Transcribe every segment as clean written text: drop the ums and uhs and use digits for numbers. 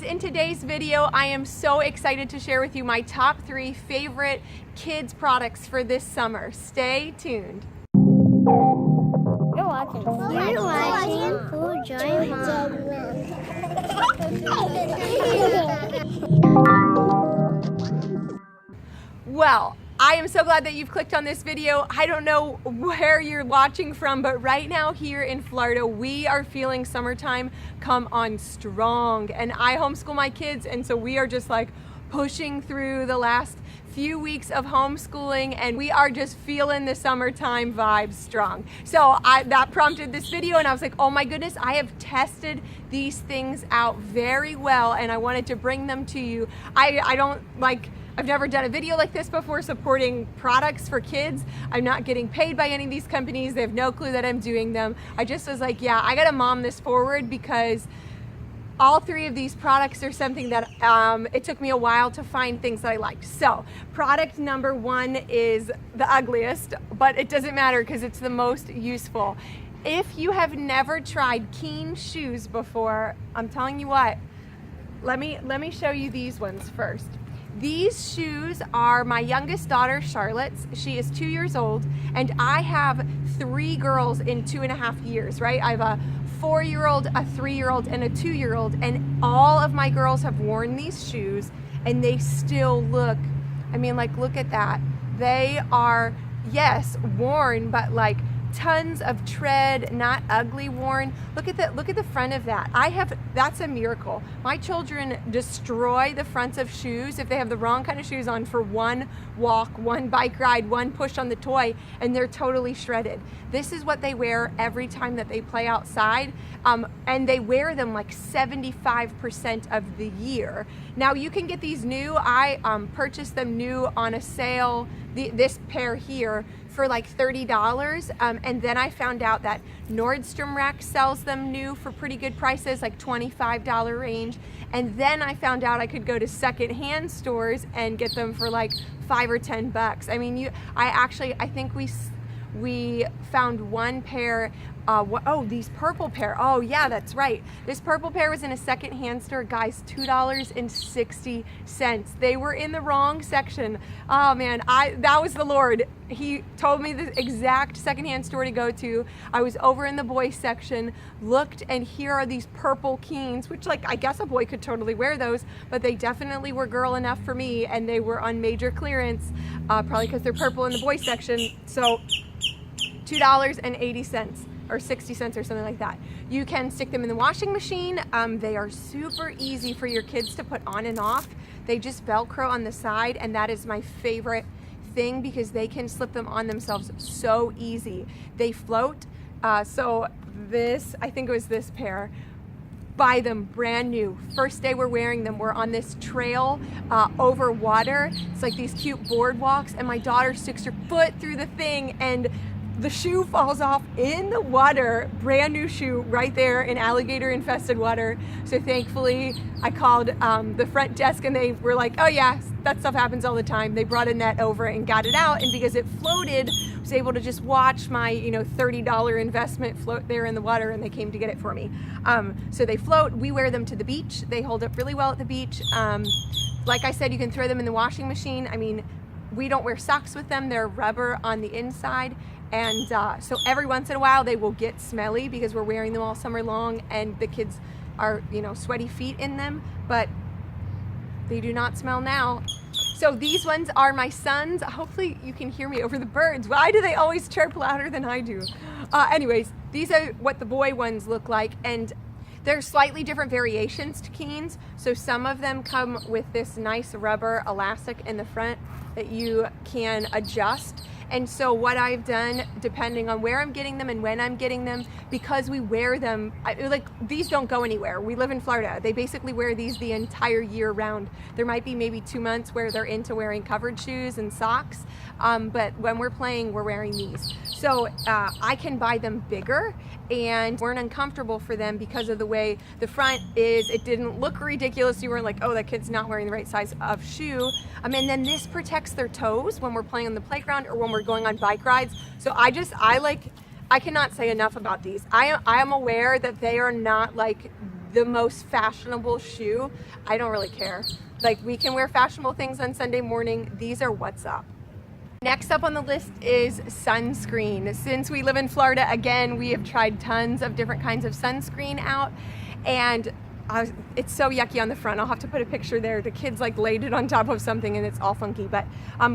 in today's video, I am so excited to share with you my top 3 favorite kids products for this summer. Stay tuned. You're watching Food Joy Mom. Well, I am so glad that you've clicked on this video. I don't know where you're watching from, but right now here in Florida, we are feeling summertime come on strong. And I homeschool my kids, and so we are just like pushing through the last few weeks of homeschooling, and we are just feeling the summertime vibes strong. So that prompted this video, and I was like, oh my goodness, I have tested these things out very well, and I wanted to bring them to you. I've never done a video like this before supporting products for kids. I'm not getting paid by any of these companies. They have no clue that I'm doing them. I just was like, yeah, I gotta mom this forward because all 3 of these products are something that it took me a while to find things that I liked. So product number 1 is the ugliest, but it doesn't matter because it's the most useful. If you have never tried Keen shoes before, I'm telling you what, let me show you these ones first. These shoes are my youngest daughter, Charlotte's. She is 2 years old, and I have 3 girls in 2.5 years, right? I have a 4-year-old, a 3-year-old, and a 2-year-old, and all of my girls have worn these shoes, and they still look, I mean, like, look at that. They are, yes, worn, but like tons of tread, not ugly worn. Look at the front of that. That's a miracle. My children destroy the fronts of shoes if they have the wrong kind of shoes on for one walk, one bike ride, one push on the toy, and they're totally shredded. This is what they wear every time that they play outside, and they wear them like 75% of the year. Now you can get these new. I purchased them new on a sale, this pair here, for like $30, and then I found out that Nordstrom Rack sells them new for pretty good prices, like $25 range, and then I found out I could go to secondhand stores and get them for like $5 or $10. I mean, I think we found one pair. These purple pair. Oh yeah, that's right. This purple pair was in a secondhand store, guys, $2.60. They were in the wrong section. Oh man, that was the Lord. He told me the exact secondhand store to go to. I was over in the boys section, looked, and here are these purple Keens, which, like, I guess a boy could totally wear those, but they definitely were girl enough for me, and they were on major clearance, probably because they're purple in the boys section. So $2.80. or 60 cents or something like that. You can stick them in the washing machine. They are super easy for your kids to put on and off. They just Velcro on the side, and that is my favorite thing because they can slip them on themselves so easy. They float. So this, I think it was this pair, buy them brand new. First day we're wearing them, we're on this trail over water. It's like these cute boardwalks, and my daughter sticks her foot through the thing and the shoe falls off in the water. Brand new shoe right there in alligator infested water. So thankfully I called the front desk, and they were like, oh yeah, that stuff happens all the time. They brought a net over and got it out, and because it floated, I was able to just watch my $30 investment float there in the water, and they came to get it for me. So they float. We wear them to the beach. They hold up really well at the beach. Like I said, you can throw them in the washing machine. I mean, we don't wear socks with them. They're rubber on the inside. And so every once in a while they will get smelly because we're wearing them all summer long, and the kids are, sweaty feet in them, but they do not smell now. So these ones are my son's. Hopefully you can hear me over the birds. Why do they always chirp louder than I do? Anyways, these are what the boy ones look like, and there's slightly different variations to Keens. So some of them come with this nice rubber elastic in the front that you can adjust. And so what I've done, depending on where I'm getting them and when I'm getting them, because we wear them, these don't go anywhere. We live in Florida. They basically wear these the entire year round. There might be maybe 2 months where they're into wearing covered shoes and socks, but when we're playing, we're wearing these. So I can buy them bigger and weren't uncomfortable for them because of the way the front is. It didn't look ridiculous. You weren't like, oh, that kid's not wearing the right size of shoe. And then this protects their toes when we're playing on the playground or when we're going on bike rides. So I cannot say enough about these. I am aware that they are not like the most fashionable shoe. I don't really care. Like, we can wear fashionable things on Sunday morning. These are what's up. Next up on the list is sunscreen. Since we live in Florida, again, we have tried tons of different kinds of sunscreen out, and it's so yucky on the front. I'll have to put a picture there. The kids like laid it on top of something and it's all funky. But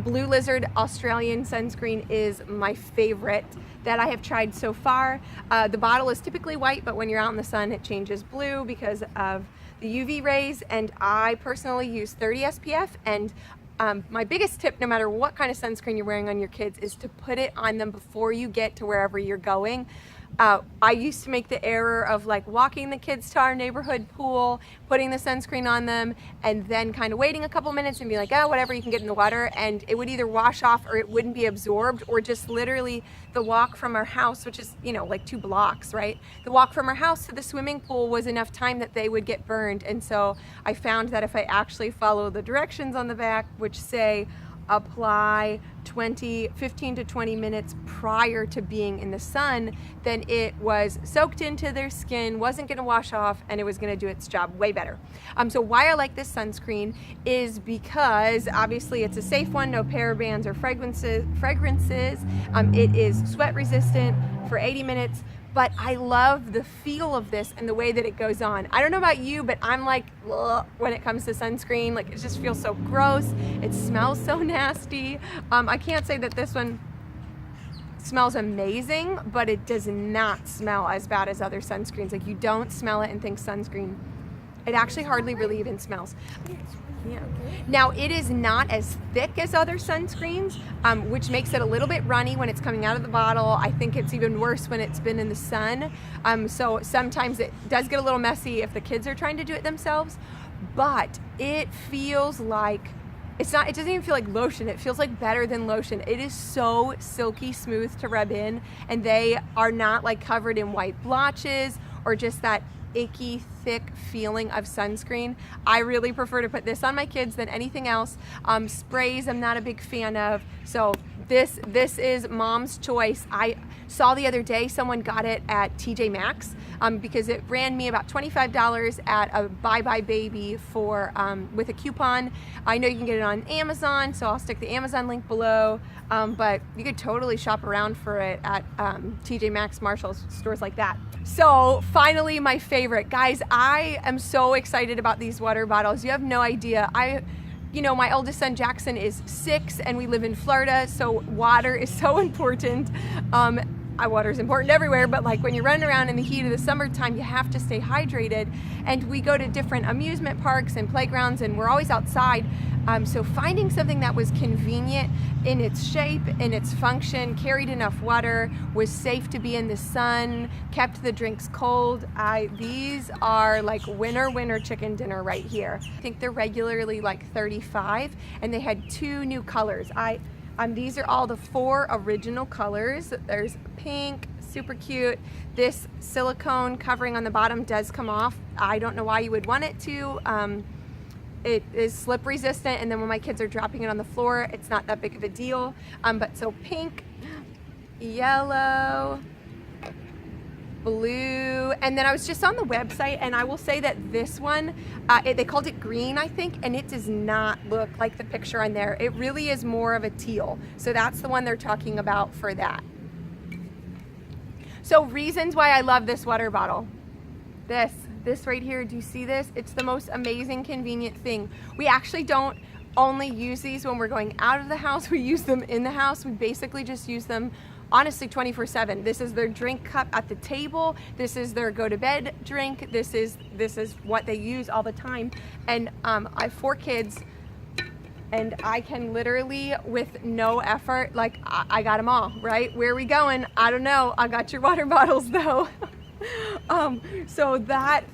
Blue Lizard Australian sunscreen is my favorite that I have tried so far. The bottle is typically white, but when you're out in the sun, it changes blue because of the UV rays. And I personally use 30 SPF. And my biggest tip, no matter what kind of sunscreen you're wearing on your kids, is to put it on them before you get to wherever you're going. I used to make the error of like walking the kids to our neighborhood pool, putting the sunscreen on them, and then kind of waiting a couple minutes and be like, oh, whatever, you can get in the water, and it would either wash off or it wouldn't be absorbed, or just literally the walk from our house, which is, you know, like 2 blocks, right? The walk from our house to the swimming pool was enough time that they would get burned. And so I found that if I actually follow the directions on the back, which say apply 15 to 20 minutes prior to being in the sun, then it was soaked into their skin, wasn't going to wash off, and it was going to do its job way better. So why I like this sunscreen is because obviously it's a safe one, no parabens or fragrances. It is sweat resistant for 80 minutes. But I love the feel of this and the way that it goes on. I don't know about you, but I'm like, ugh, when it comes to sunscreen, like it just feels so gross. It smells so nasty. I can't say that this one smells amazing, but it does not smell as bad as other sunscreens. Like, you don't smell it and think sunscreen. It actually hardly really even smells. Yeah. Now, it is not as thick as other sunscreens, which makes it a little bit runny when it's coming out of the bottle. I think it's even worse when it's been in the sun. So sometimes it does get a little messy if the kids are trying to do it themselves, but it feels like, it doesn't even feel like lotion. It feels like better than lotion. It is so silky smooth to rub in, and they are not like covered in white blotches or just that icky, thick feeling of sunscreen. I really prefer to put this on my kids than anything else. Sprays I'm not a big fan of. So this is mom's choice. I saw the other day someone got it at TJ Maxx because it ran me about $25 at a Bye Bye Baby for with a coupon. I know you can get it on Amazon, so I'll stick the Amazon link below. But you could totally shop around for it at TJ Maxx, Marshalls, stores like that. So finally, my favorite. Guys, I am so excited about these water bottles. You have no idea. You know, my oldest son Jackson is 6 and we live in Florida, so water is so important. Water is important everywhere, but like when you're running around in the heat of the summertime, you have to stay hydrated. And we go to different amusement parks and playgrounds, and we're always outside. So finding something that was convenient in its shape, in its function, carried enough water, was safe to be in the sun, kept the drinks cold. These are like winner chicken dinner right here. I think they're regularly like $35, and they had 2 new colors. These are all the 4 original colors. There's pink, super cute. This silicone covering on the bottom does come off. I don't know why you would want it to. It is slip resistant, and then when my kids are dropping it on the floor, it's not that big of a deal. But so pink, yellow, blue, and then I was just on the website, and I will say that this one, they called it green, I think, and it does not look like the picture on there. It really is more of a teal. So that's the one they're talking about for that. So reasons why I love this water bottle. This right here, do you see this? It's the most amazing, convenient thing. We actually don't only use these when we're going out of the house. We use them in the house. We basically just use them honestly 24/7. This is their drink cup at the table. This is their go to bed drink. This is what they use all the time. And I have 4 kids, and I can literally, with no effort, like I got them all, right? Where are we going? I don't know. I got your water bottles though. So that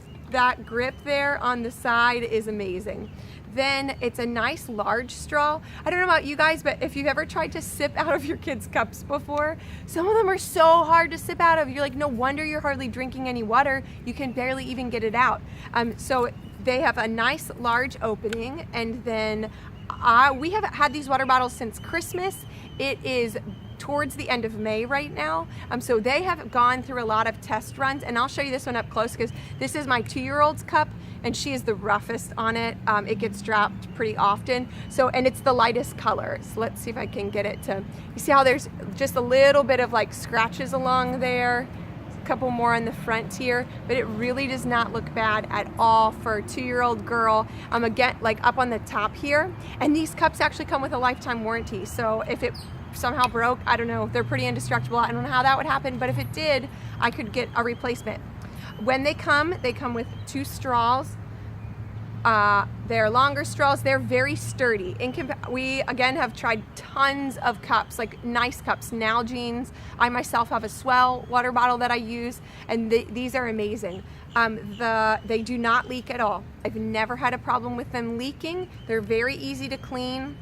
grip there on the side is amazing. Then it's a nice large straw. I don't know about you guys, but if you've ever tried to sip out of your kids' cups before, some of them are so hard to sip out of. You're like, no wonder you're hardly drinking any water. You can barely even get it out. So they have a nice large opening, and then we have had these water bottles since Christmas. It is towards the end of May right now. So they have gone through a lot of test runs, and I'll show you this one up close because this is my 2-year-old's cup, and she is the roughest on it. It gets dropped pretty often. So, and it's the lightest color. So let's see if I can get it to, you see how there's just a little bit of like scratches along there, a couple more on the front here, but it really does not look bad at all for a 2-year-old girl. Again, like up on the top here, and these cups actually come with a lifetime warranty. So if it somehow broke, I don't know, they're pretty indestructible. I don't know how that would happen, but if it did, I could get a replacement. When they come with 2 straws. They're longer straws. They're very sturdy. We again have tried tons of cups, like nice cups, Nalgene's. I myself have a Swell water bottle that I use, and these are amazing. They do not leak at all. I've never had a problem with them leaking. They're very easy to clean.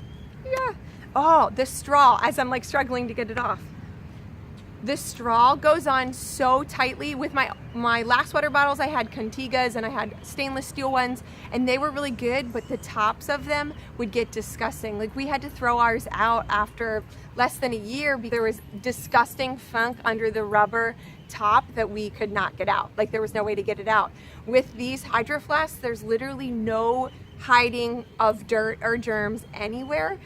Yeah. Oh, the straw, as I'm like struggling to get it off. The straw goes on so tightly. With my last water bottles, I had Contigas and I had stainless steel ones, and they were really good, but the tops of them would get disgusting. Like, we had to throw ours out after less than a year because there was disgusting funk under the rubber top that we could not get out. Like, there was no way to get it out. With these hydro flasks, there's literally no hiding of dirt or germs anywhere,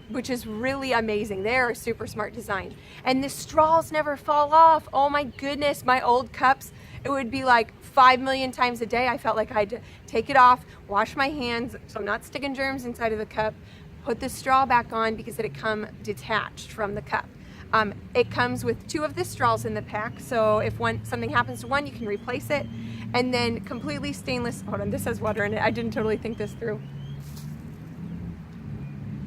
which is really amazing. They're super smart design, and the straws never fall off. Oh my goodness, my old cups, it would be like 5 million times a day I felt like I had to take it off, wash my hands so I'm not sticking germs inside of the cup, put the straw back on because it had come detached from the cup. It comes with 2 of the straws in the pack, so if something happens to one, you can replace it. And then completely stainless, hold on, this has water in it. I didn't totally think this through.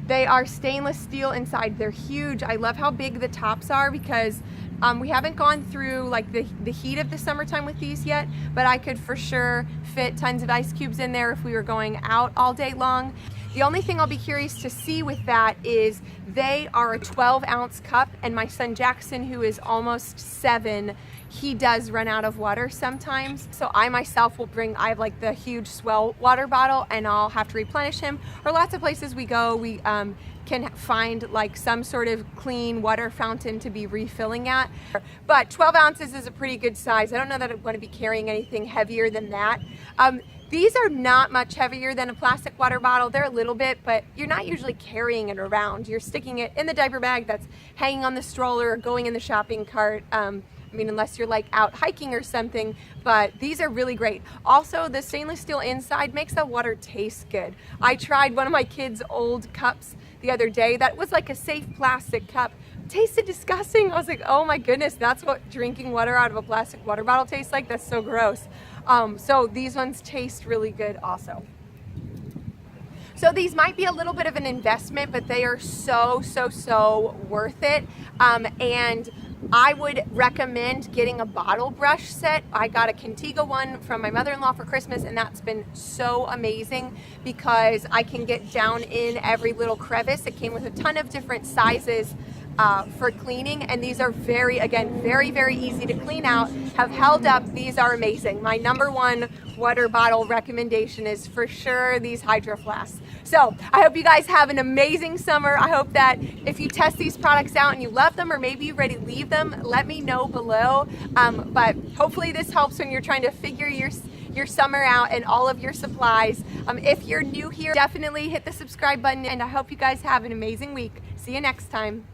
They are stainless steel inside. They're huge. I love how big the tops are because we haven't gone through like the heat of the summertime with these yet, but I could for sure fit tons of ice cubes in there if we were going out all day long. The only thing I'll be curious to see with that is they are a 12-ounce cup, and my son Jackson, who is almost 7, he does run out of water sometimes. So I myself will I have like the huge Swell water bottle, and I'll have to replenish him. Or lots of places we go, we can find like some sort of clean water fountain to be refilling at. But 12 ounces is a pretty good size. I don't know that I'm going to be carrying anything heavier than that. These are not much heavier than a plastic water bottle. They're a little bit, but you're not usually carrying it around. You're sticking it in the diaper bag that's hanging on the stroller or going in the shopping cart. I mean, unless you're like out hiking or something, but these are really great. Also, the stainless steel inside makes the water taste good. I tried one of my kids' old cups the other day that was like a safe plastic cup. Tasted disgusting. I was like, oh my goodness, that's what drinking water out of a plastic water bottle tastes like? That's so gross. So these ones taste really good also. So these might be a little bit of an investment, but they are so worth it. And I would recommend getting a bottle brush set. I got a Contiga one from my mother-in-law for Christmas, and that's been so amazing because I can get down in every little crevice. It came with a ton of different sizes for cleaning, and these are very easy to clean out, have held up. These are amazing. My #1 water bottle recommendation is for sure these hydro flasks. So I hope you guys have an amazing summer. I hope that if you test these products out and you love them, or maybe you already leave them, let me know below. But hopefully this helps when you're trying to figure your summer out and all of your supplies. If you're new here, definitely hit the subscribe button, and I hope you guys have an amazing week. See you next time.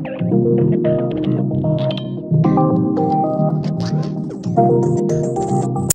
Thank you.